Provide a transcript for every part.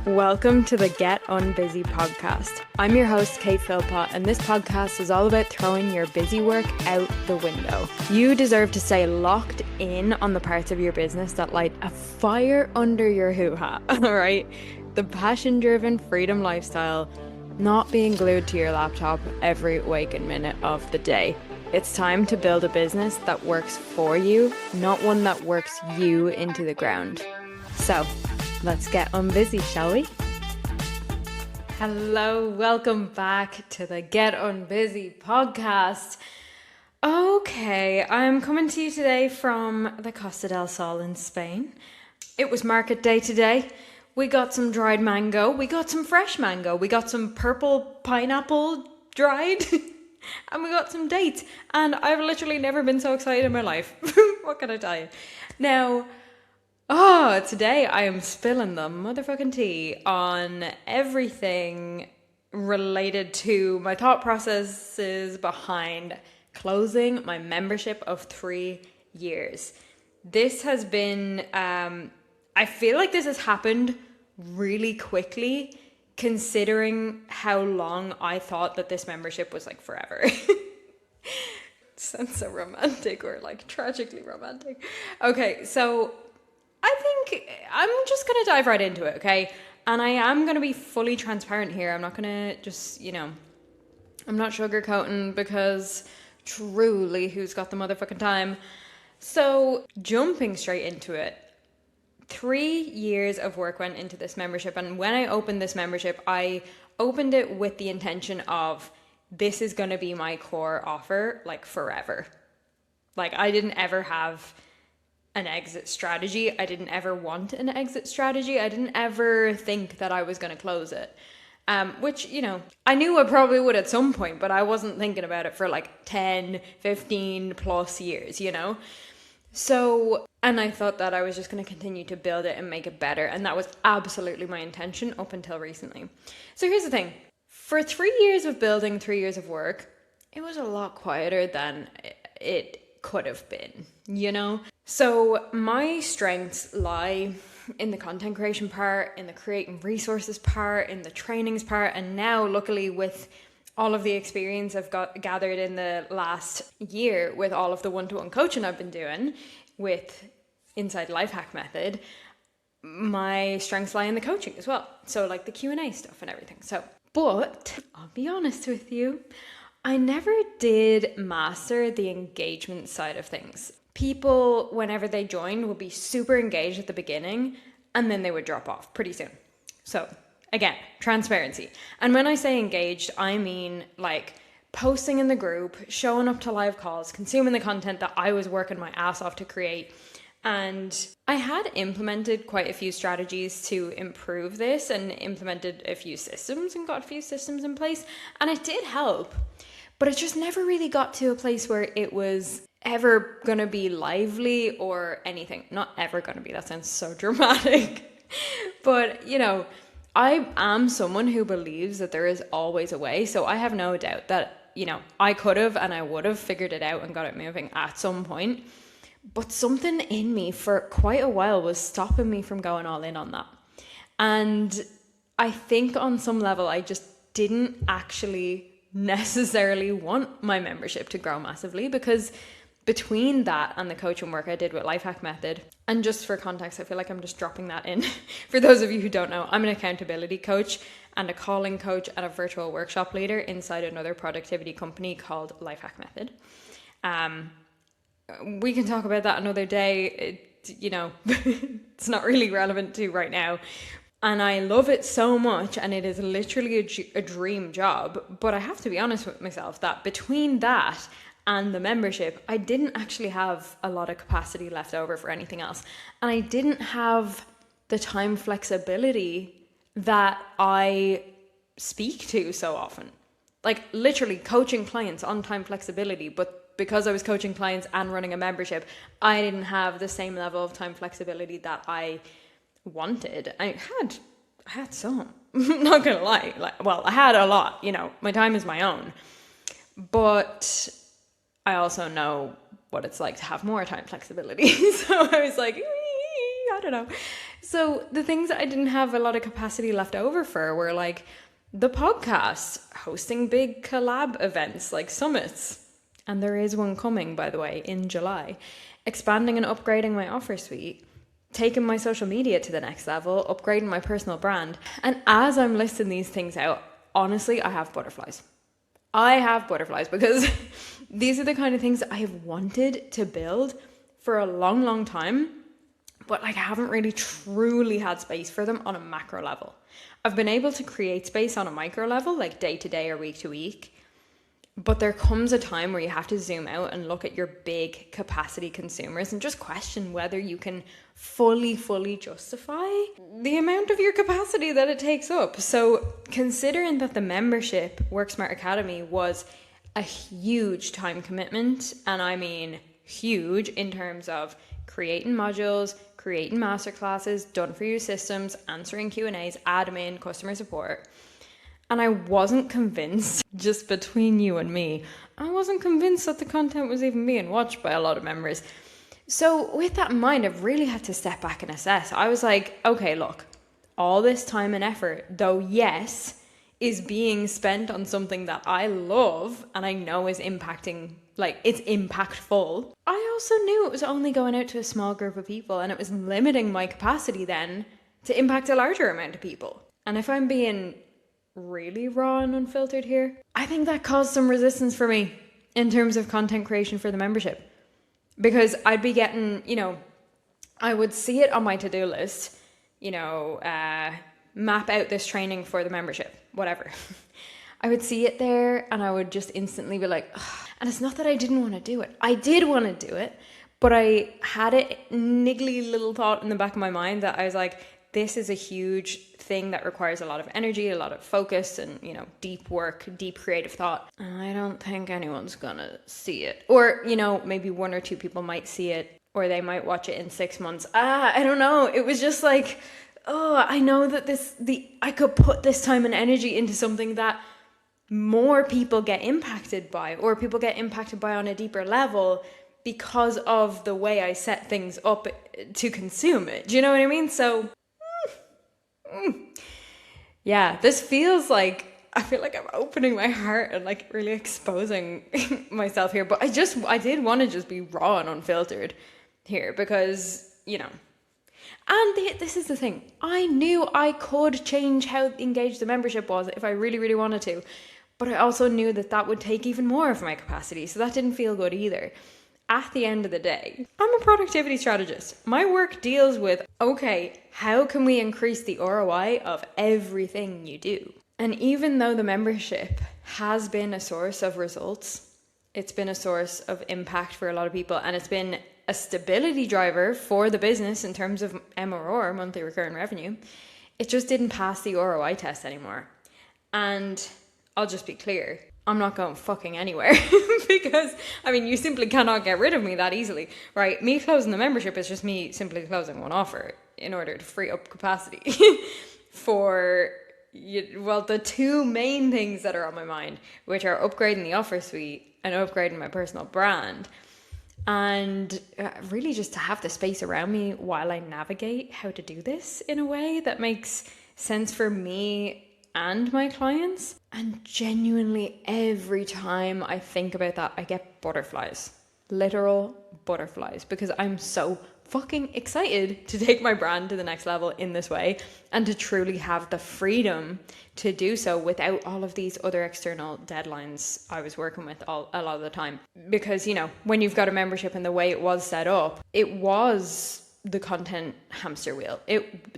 Welcome to the Get Unbusy podcast. I'm your host, Kate Philpott, and this podcast is all about throwing your busy work out the window. You deserve to stay locked in on the parts of your business that light a fire under your hoo-ha, all right? The passion-driven freedom lifestyle, not being glued to your laptop every waking minute of the day. It's time to build a business that works for you, not one that works you into the ground. So, let's get unbusy, shall we? Hello, welcome back to the Get Unbusy podcast. Okay, I'm coming to you today from the Costa del Sol in Spain. It was market day today. We got some dried mango, we got some fresh mango, we got some purple pineapple dried, and we got some dates. And I've literally never been so excited in my life. What can I tell you? Now, today I am spilling the motherfucking tea on everything related to my thought processes behind closing my membership of 3 years. This has been, I feel like this has happened really quickly considering how long I thought that this membership was like forever. Sounds so romantic, or like tragically romantic. Okay, so I think I'm just going to dive right into it, okay? And I am going to be fully transparent here. I'm not going to just, I'm not sugarcoating, because truly, who's got the motherfucking time? So, jumping straight into it, 3 years of work went into this membership. And when I opened this membership, I opened it with the intention of, this is going to be my core offer, like forever. Like, I didn't ever have an exit strategy. I didn't ever want an exit strategy. I didn't ever think that I was going to close it. Which, I knew I probably would at some point, but I wasn't thinking about it for like 10, 15 plus years, So, and I thought that I was just going to continue to build it and make it better. And that was absolutely my intention up until recently. So here's the thing. For 3 years of building, 3 years of work, it was a lot quieter than it could have been, So my strengths lie in the content creation part, in the creating resources part, in the trainings part, and now luckily with all of the experience I've gathered in the last year with all of the one-to-one coaching I've been doing with Inside Life Hack Method, my strengths lie in the coaching as well. So like the Q&A stuff and everything. So, but I'll be honest with you, I never did master the engagement side of things. People, whenever they joined, would be super engaged at the beginning, and then they would drop off pretty soon. So again, transparency. And when I say engaged, I mean like posting in the group, showing up to live calls, consuming the content that I was working my ass off to create. And I had implemented quite a few strategies to improve this, and implemented a few systems and got a few systems in place, and it did help. But it just never really got to a place where it was ever gonna be lively or anything. Not ever gonna be, that sounds so dramatic. But, I am someone who believes that there is always a way. So I have no doubt that, I could have and I would have figured it out and got it moving at some point. But something in me for quite a while was stopping me from going all in on that. And I think on some level, I just didn't actually necessarily want my membership to grow massively, because between that and the coaching work I did with Lifehack Method, and just for context, I feel like I'm just dropping that in. For those of you who don't know, I'm an accountability coach and a calling coach and a virtual workshop leader inside another productivity company called Lifehack Method. We can talk about that another day. It's not really relevant to right now. And I love it so much, and it is literally a dream job. But I have to be honest with myself that between that and the membership, I didn't actually have a lot of capacity left over for anything else. And I didn't have the time flexibility that I speak to so often. Like literally coaching clients on time flexibility, but because I was coaching clients and running a membership, I didn't have the same level of time flexibility that I wanted. I had some, not gonna lie, I had a lot, my time is my own, but I also know what it's like to have more time flexibility. So I was like, I don't know. So the things that I didn't have a lot of capacity left over for were like the podcast, hosting big collab events like summits. And there is one coming, by the way, in July. Expanding and upgrading my offer suite, taking my social media to the next level, upgrading my personal brand. And as I'm listing these things out, honestly, I have butterflies. I have butterflies because these are the kind of things that I have wanted to build for a long, long time, but like I haven't really truly had space for them on a macro level. I've been able to create space on a micro level, like day to day or week to week. But there comes a time where you have to zoom out and look at your big capacity consumers and just question whether you can fully justify the amount of your capacity that it takes up. So considering that the membership Work Smart Academy was a huge time commitment, and I mean huge in terms of creating modules, creating masterclasses, done for you systems, answering Q&As, admin, customer support. And I wasn't convinced, just between you and me, I wasn't convinced that the content was even being watched by a lot of members. So with that in mind, I've really had to step back and assess. I was like, okay, look, all this time and effort, though yes, is being spent on something that I love and I know is impacting, like it's impactful. I also knew it was only going out to a small group of people and it was limiting my capacity then to impact a larger amount of people. And if I'm being really raw and unfiltered here, I think that caused some resistance for me in terms of content creation for the membership, because I'd be getting, I would see it on my to-do list, map out this training for the membership, whatever. I would see it there and I would just instantly be like, ugh. And it's not that I didn't want to do it. I did want to do it, but I had a niggly little thought in the back of my mind that I was like, this is a huge thing that requires a lot of energy, a lot of focus and, deep work, deep creative thought. And I don't think anyone's gonna see it. Or, maybe one or two people might see it, or they might watch it in 6 months. I don't know. It was just like, I know that I could put this time and energy into something that more people get impacted by, or people get impacted by on a deeper level because of the way I set things up to consume it. Do you know what I mean? So yeah, this feels like, I feel like I'm opening my heart and like really exposing myself here, but I did want to just be raw and unfiltered here because, and this is the thing, I knew I could change how engaged the membership was if I really, really wanted to, but I also knew that would take even more of my capacity, so that didn't feel good either. At the end of the day, I'm a productivity strategist. My work deals with, okay, how can we increase the ROI of everything you do? And even though the membership has been a source of results, it's been a source of impact for a lot of people, and it's been a stability driver for the business in terms of MRR, monthly recurring revenue, it just didn't pass the ROI test anymore. And I'll just be clear, I'm not going fucking anywhere because, you simply cannot get rid of me that easily, right? Me closing the membership is just me simply closing one offer in order to free up capacity for, the two main things that are on my mind, which are upgrading the offer suite and upgrading my personal brand. And really just to have the space around me while I navigate how to do this in a way that makes sense for me and my clients. And genuinely every time I think about that, I get butterflies, literal butterflies, because I'm so fucking excited to take my brand to the next level in this way and to truly have the freedom to do so without all of these other external deadlines I was working with a lot of the time. Because, when you've got a membership and the way it was set up, it was the content hamster wheel.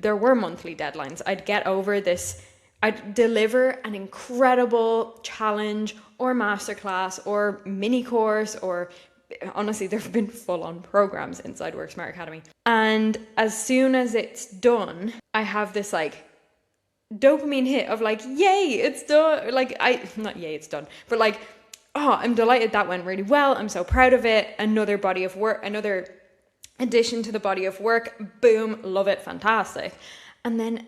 There were monthly deadlines. I'd get over this. I'd deliver an incredible challenge or masterclass or mini course, or honestly, there have been full-on programs inside Work Smart Academy. And as soon as it's done, I have this like dopamine hit of like, yay, it's done. Not yay, it's done, but like, oh, I'm delighted that went really well. I'm so proud of it. Another body of work, another addition to the body of work. Boom, love it, fantastic. And then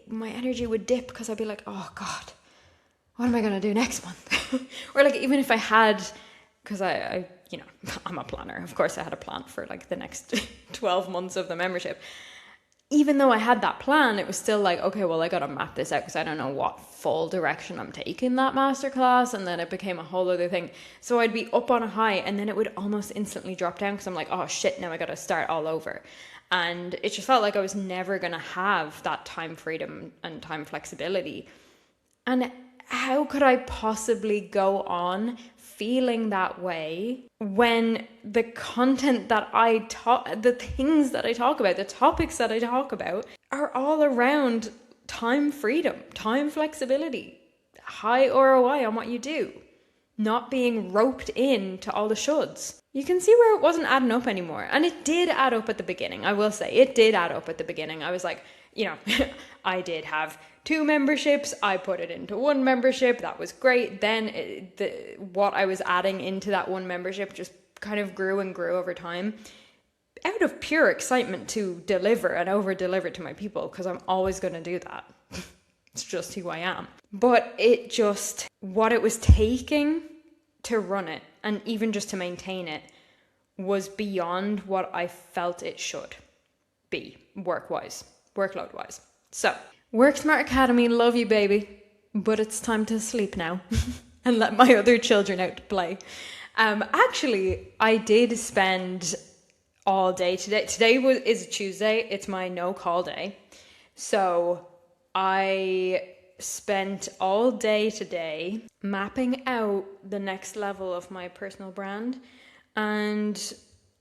my energy would dip because I'd be like, oh God, what am I going to do next month? Or like, even if I had, because I'm a planner. Of course I had a plan for like the next 12 months of the membership. even though I had that plan, it was still like, okay, well, I got to map this out because I don't know what full direction I'm taking that masterclass. And then it became a whole other thing. So I'd be up on a high and then it would almost instantly drop down because I'm like, oh shit, now I got to start all over. And it just felt like I was never going to have that time freedom and time flexibility. And how could I possibly go on feeling that way when the content that I talk, the things that I talk about, the topics that I talk about are all around time freedom, time flexibility, high ROI on what you do, not being roped in to all the shoulds. You can see where it wasn't adding up anymore. And it did add up at the beginning. I will say it did add up at the beginning. I was like, I did have 2 memberships. I put it into 1 membership. That was great. Then what I was adding into that 1 membership just kind of grew and grew over time out of pure excitement to deliver and over deliver to my people, because I'm always going to do that. It's just who I am. But what it was taking to run it and even just to maintain it was beyond what I felt it should be workload-wise. So, Work Smart Academy, love you, baby. But it's time to sleep now and let my other children out to play. Actually, I did spend all day today. Today is Tuesday. It's my no-call day. So I spent all day today mapping out the next level of my personal brand. And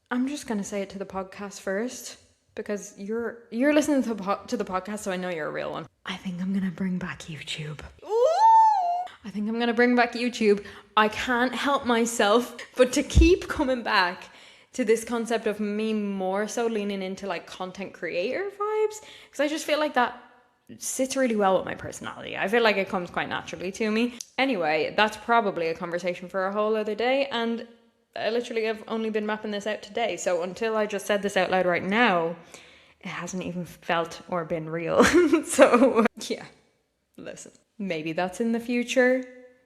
I'm just going to say it to the podcast first, because you're listening to the podcast, so I know you're a real one. I think I'm going to bring back YouTube. I think I'm going to bring back YouTube. I can't help myself but to keep coming back to this concept of me more so leaning into like content creator vibes, because I just feel like that sits really well with my personality. I feel like it comes quite naturally to me. Anyway, that's probably a conversation for a whole other day, and I literally have only been mapping this out today. So until I just said this out loud right now, it hasn't even felt or been real. So yeah, listen, maybe that's in the future.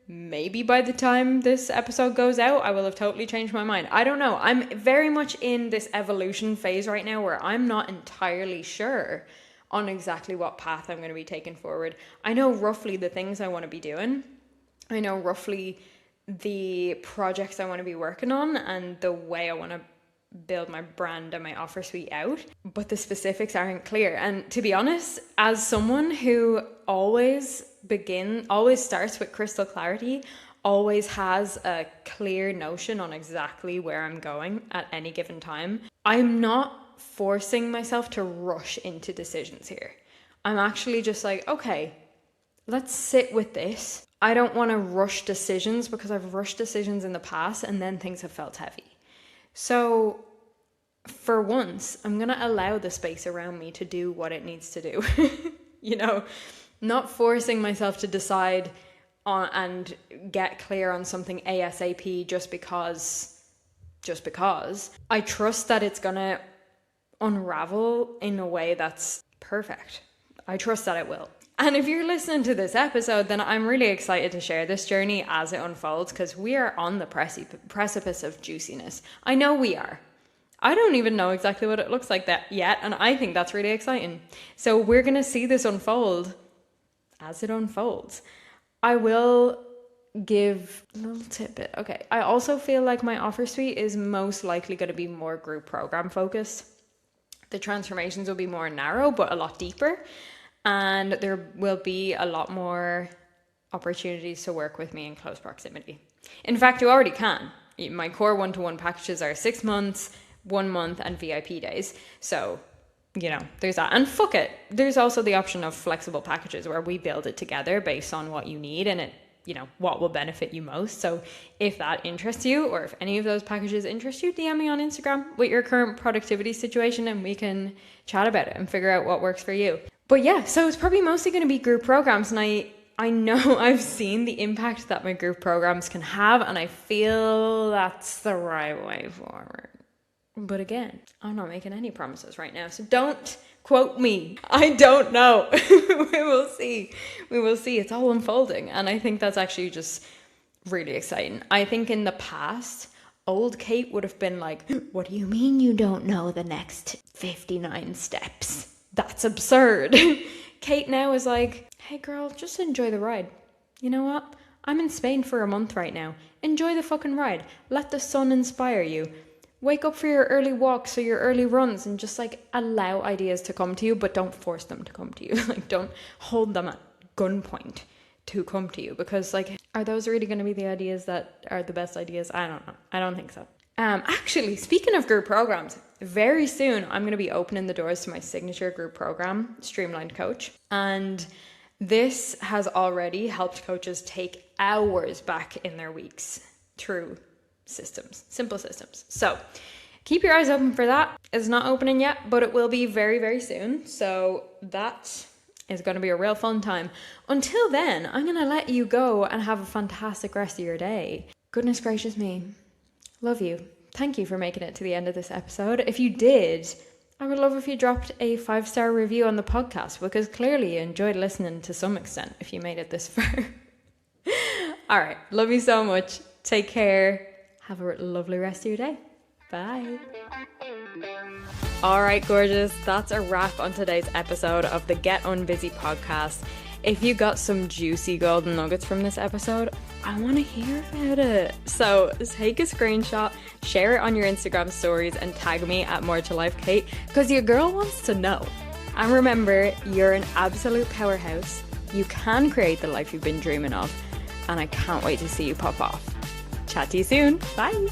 Maybe by the time this episode goes out, I will have totally changed my mind. I don't know. I'm very much in this evolution phase right now where I'm not entirely sure on exactly what path I'm going to be taking forward. I know roughly the things I want to be doing. I know roughly the projects I want to be working on and the way I want to build my brand and my offer suite out, but the specifics aren't clear. And to be honest, as someone who always starts with crystal clarity, always has a clear notion on exactly where I'm going at any given time, I'm not forcing myself to rush into decisions here. I'm actually just like, okay, let's sit with this. I don't want to rush decisions because I've rushed decisions in the past and then things have felt heavy. So for once, I'm going to allow the space around me to do what it needs to do. Not forcing myself to decide on and get clear on something ASAP just because. I trust that it's going to unravel in a way that's perfect. I trust that it will. And if you're listening to this episode, then I'm really excited to share this journey as it unfolds, because we are on the precipice of juiciness. I know we are. I don't even know exactly what it looks like that yet, and I think that's really exciting. So we're going to see this unfold as it unfolds. I will give a little tidbit. Okay, I also feel like my offer suite is most likely going to be more group program focused. The transformations will be more narrow, but a lot deeper. And there will be a lot more opportunities to work with me in close proximity. In fact, you already can. My core 1-to-1 packages are 6 months, 1 month, and VIP days. So, there's that. And fuck it. There's also the option of flexible packages where we build it together based on what you need and what will benefit you most. So if that interests you, or if any of those packages interest you, DM me on Instagram with your current productivity situation and we can chat about it and figure out what works for you. But yeah, so it's probably mostly going to be group programs, and I know I've seen the impact that my group programs can have, and I feel that's the right way forward. But again, I'm not making any promises right now, so don't quote me. I don't know. We will see. It's all unfolding, and I think that's actually just really exciting. I think in the past, old Kate would have been like, what do you mean you don't know the next 59 steps? That's absurd. Kate now is like, hey girl, just enjoy the ride. You know what? I'm in Spain for a month right now. Enjoy the fucking ride. Let the sun inspire you. Wake up for your early walks or your early runs and just like allow ideas to come to you, but don't force them to come to you. Like, don't hold them at gunpoint to come to you, because like, are those really going to be the ideas that are the best ideas? I don't know. I don't think so. Actually, speaking of group programs, very soon I'm going to be opening the doors to my signature group program, Streamlined Coach. And this has already helped coaches take hours back in their weeks through systems, simple systems. So keep your eyes open for that. It's not opening yet, but it will be very, very soon. So that is going to be a real fun time. Until then, I'm going to let you go and have a fantastic rest of your day. Goodness gracious me. Love you. Thank you for making it to the end of this episode. If you did, I would love if you dropped a 5-star review on the podcast, because clearly you enjoyed listening to some extent if you made it this far. All right. Love you so much. Take care. Have a lovely rest of your day. Bye. All right, gorgeous. That's a wrap on today's episode of the Get Unbusy podcast. If you got some juicy golden nuggets from this episode, I want to hear about it. So take a screenshot, share it on your Instagram stories, and tag me at More to Life Kate, because your girl wants to know. And remember, you're an absolute powerhouse. You can create the life you've been dreaming of, and I can't wait to see you pop off. Chat to you soon. Bye.